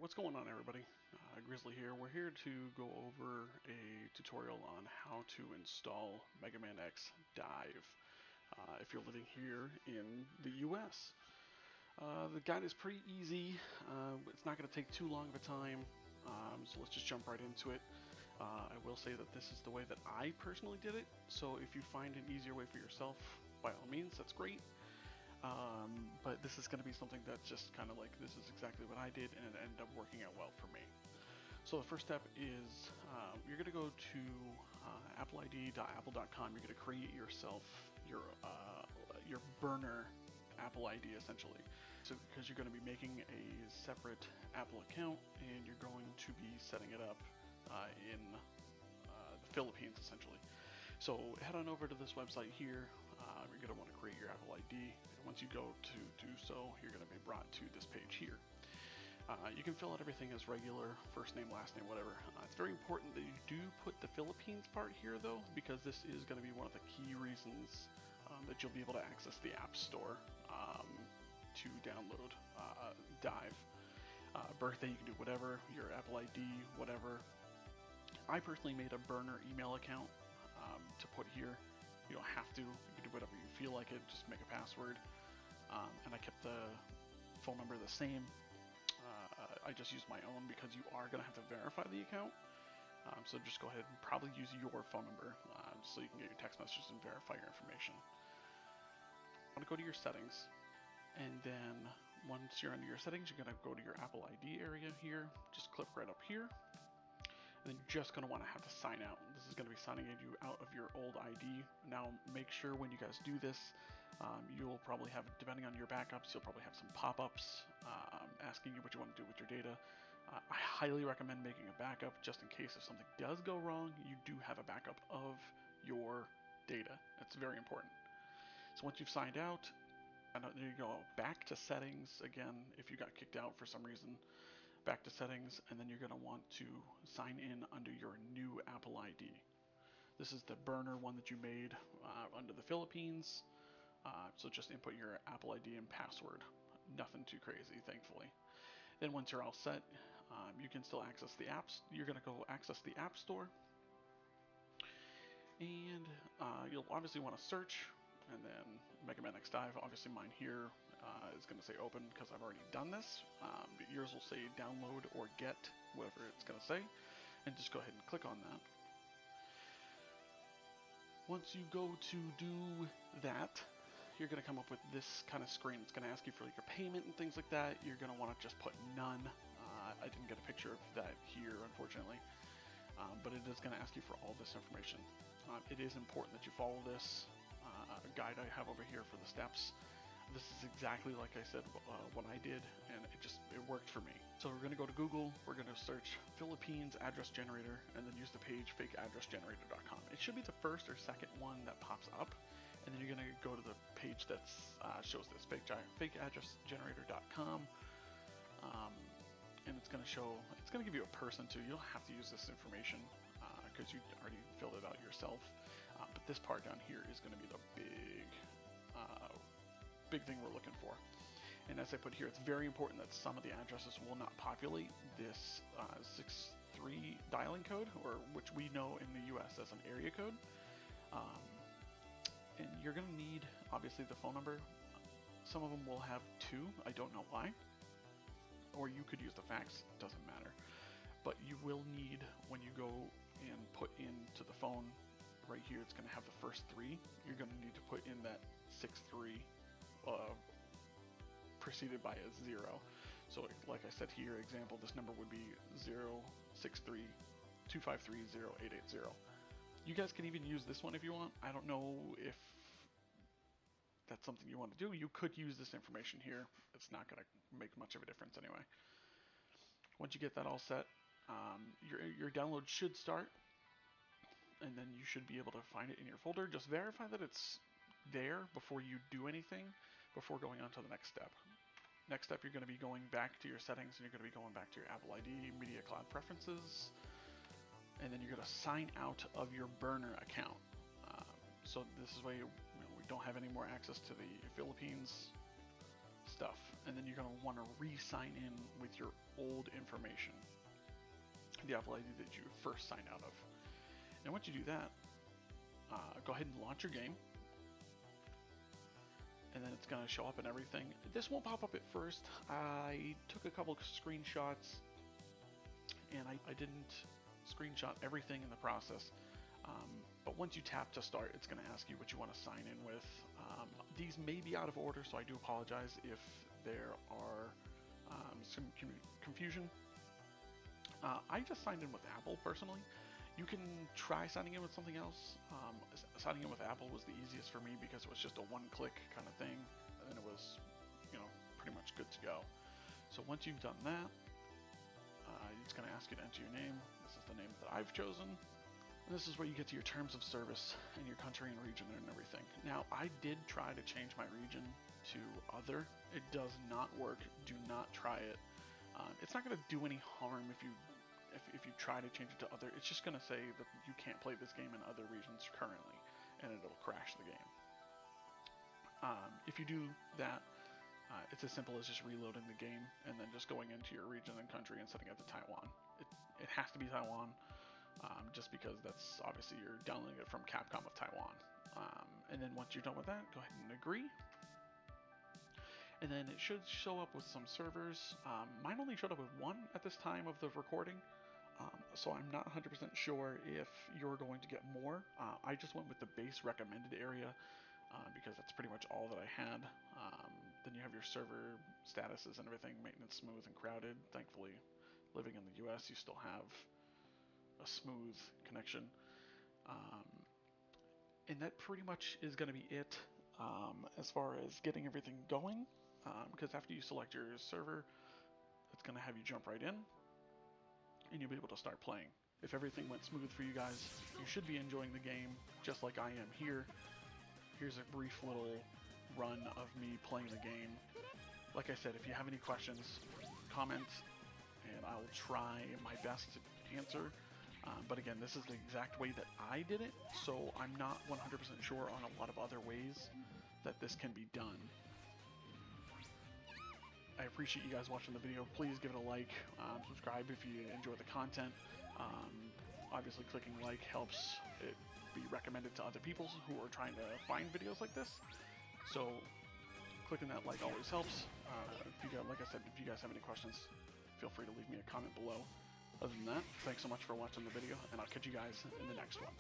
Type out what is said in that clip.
What's going on, everybody? Grizzly here. We're here to go over a tutorial on how to install Mega Man X DiVE if you're living here in the US. The guide is pretty easy. It's not going to take too long of a time, so let's just jump right into it. I will say that this is the way that I personally did it, so if you find an easier way for yourself, by all means, that's great. But this is going to be something that's just kind of like, this is exactly what I did, and it ended up working out well for me. So the first step is you're going to go to appleid.apple.com. You're going to create yourself your burner Apple ID, essentially. So because you're going to be making a separate Apple account, and you're going to be setting it up in the Philippines, essentially. So head on over to this website here. You're going to want to create your Apple ID. And once you go to do so, you're going to be brought to this page here. You can fill out everything as regular, first name, last name, whatever. It's very important that you do put the Philippines part here, though, because this is going to be one of the key reasons that you'll be able to access the App Store to download DiVE. Birthday, you can do whatever, your Apple ID, whatever. I personally made a burner email account to put here. You don't have to. You can do whatever you feel like it. Just make a password. And I kept the phone number the same. I just used my own because you are going to have to verify the account. So just go ahead and probably use your phone number so you can get your text messages and verify your information. I want to go to your settings. And then once you're under your settings, you're going to go to your Apple ID area here. Just click right up here. And then you're just going to want to have to sign out. This is going to be signing you out of your old ID. Now make sure when you guys do this, you'll probably have, depending on your backups, you'll probably have some pop-ups asking you what you want to do with your data. I highly recommend making a backup just in case if something does go wrong, you do have a backup of your data. It's very important. So once you've signed out, and there you go, back to settings again if you got kicked out for some reason. Back to settings, and then you're going to want to sign in under your new Apple ID. This is the burner one that you made under the Philippines, so just input your Apple ID and password. Nothing too crazy, thankfully. Then once you're all set, you can still access the apps. You're going to go access the App Store, and you'll obviously want to search, and then Mega Man X DiVE. Obviously mine here is going to say open because I've already done this. But yours will say download or get, whatever it's going to say, and just go ahead and click on that. Once you go to do that, you're going to come up with this kind of screen. It's going to ask you for like your payment and things like that. You're going to want to just put none. I didn't get a picture of that here, unfortunately. But it is going to ask you for all this information. It is important that you follow this guide I have over here for the steps. This is exactly like I said what I did, and it worked for me. So we're going to go to Google, we're going to search Philippines address generator, and then use the page fakeaddressgenerator.com. It should be the first or second one that pops up, and then you're going to go to the page that shows this fakeaddressgenerator.com. And it's going to give you a person too. You don't have to use this information because you already filled it out yourself. But this part down here is going to be the big thing we're looking for. And as I put here, it's very important that some of the addresses will not populate this 63 dialing code, or which we know in the US as an area code. And you're going to need, obviously, the phone number. Some of them will have 2. I don't know why. Or you could use the fax, doesn't matter. But you will need, when you go and put into the phone, right here it's going to have the first 3. You're going to need to put in that 63 preceded by a 0. So like I said here, example, this number would be 063-253-0880. You guys can even use this one if you want. I don't know if that's something you want to do. You could use this information here. It's not going to make much of a difference anyway. Once you get that all set, your download should start, and then you should be able to find it in your folder. Just verify that it's there before you do anything, before going on to the next step. Next step, you're going to be going back to your settings, and you're going to be going back to your Apple ID, Media Cloud Preferences, and then you're going to sign out of your burner account. So this is why we don't have any more access to the Philippines stuff, and then you're going to want to re-sign in with your old information, the Apple ID that you first signed out of. And once you do that, go ahead and launch your game, and then it's going to show up and everything. This won't pop up at first. I took a couple of screenshots, and I didn't screenshot everything in the process. But once you tap to start, it's going to ask you what you want to sign in with. These may be out of order, so I do apologize if there are some confusion. I just signed in with Apple personally. You can try signing in with something else. Signing in with Apple was the easiest for me because it was just a one-click kind of thing, and then it was, pretty much good to go. So once you've done that, it's going to ask you to enter your name. This is the name that I've chosen. And this is where you get to your terms of service and your country and region and everything. Now, I did try to change my region to other. It does not work. Do not try it. It's not going to do any harm if you try to change it to other. It's just going to say that you can't play this game in other regions currently, and it'll crash the game. If you do that, it's as simple as just reloading the game and then just going into your region and country and setting it to Taiwan. It has to be Taiwan. Just because that's obviously you're downloading it from Capcom of Taiwan. And then once you're done with that, go ahead and agree. And then it should show up with some servers. Mine only showed up with one at this time of the recording, so I'm not 100% sure if you're going to get more. I just went with the base recommended area because that's pretty much all that I had. Then you have your server statuses and everything, maintenance, smooth, and crowded. Thankfully, living in the US, you still have a smooth connection, and that pretty much is going to be it as far as getting everything going, because after you select your server, it's going to have you jump right in and you'll be able to start playing. If everything went smooth for you guys, you should be enjoying the game just like I am here. Here's a brief little run of me playing the game. Like I said, if you have any questions, comment and I will try my best to answer. But again, this is the exact way that I did it, so I'm not 100% sure on a lot of other ways that this can be done. I appreciate you guys watching the video. Please give it a like, subscribe if you enjoy the content. Obviously, clicking like helps it be recommended to other people who are trying to find videos like this. So clicking that like always helps. Like I said, if you guys have any questions, feel free to leave me a comment below. Other than that, thanks so much for watching the video, and I'll catch you guys in the next one.